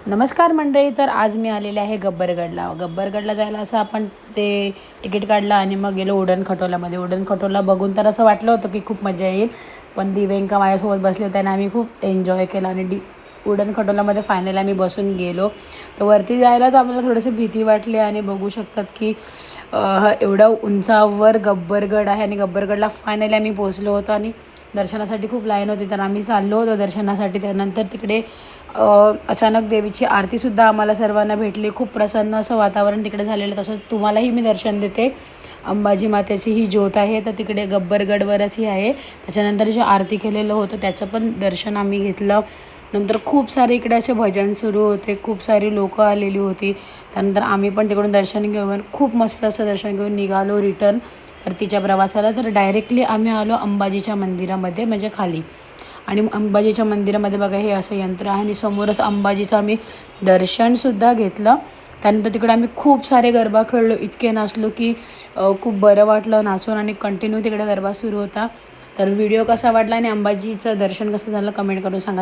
नमस्कार मंडळी. तर आज मी आलेले आहे गब्बरगडला जायला असं आपण ते तिकीट काढलं आणि मग गेलो उडण खटोलामध्ये. उडण खटोला बघून तर असं वाटलं होतं की खूप मजा येईल, पण दिव्यांका माझ्यासोबत बसले होते आणि आम्ही खूप एन्जॉय केला आणि उडण खटोलामध्ये फायनली आम्ही बसून गेलो. तर वरती जायलाच आम्हाला थोडीशी भीती वाटली आणि बघू शकतात की एवढं उंचावर गब्बरगड आहे आणि गब्बरगडला फायनली आम्ही पोहोचलो होतो आणि दर्शनासाठी खूप लाईन होती. तर आम्ही चाललो होतो दर्शनासाठी. त्यानंतर तिकडे अचानक देवीची आरतीसुद्धा आम्हाला सर्वांना भेटली. खूप प्रसन्न असं वातावरण तिकडे झालेलं. तसंच तुम्हालाही मी दर्शन देते. अंबाजी मातेची ही ज्योत आहे तर तिकडे गब्बरगडवरच ही आहे. त्याच्यानंतर जे आरती केलेलं होतं त्याचं पण दर्शन आम्ही घेतलं. नंतर खूप सारे इकडे असे भजन सुरू होते, खूप सारी लोकं आलेली होती. त्यानंतर आम्ही पण तिकडून दर्शन घेऊन खूप मस्त असं दर्शन घेऊन निघालो रिटर्न परतीच्या प्रवासाला. तर डायरेक्टली आम्ही आलो अंबाजीच्या मंदिरामध्ये, म्हणजे खाली. आणि अंबाजीच्या मंदिरामध्ये बघा हे असं यंत्र आहे आणि समोरच अंबाजीचं आम्ही दर्शनसुद्धा घेतलं. त्यानंतर तिकडे आम्ही खूप सारे गरबा खेळलो, इतके नाचलो की खूप बरं वाटलं नाचून आणि कंटिन्यू तिकडे गरबा सुरू होता. तर व्हिडिओ कसा वाटला आणि अंबाजीचं दर्शन कसं झालं कमेंट करून सांगा.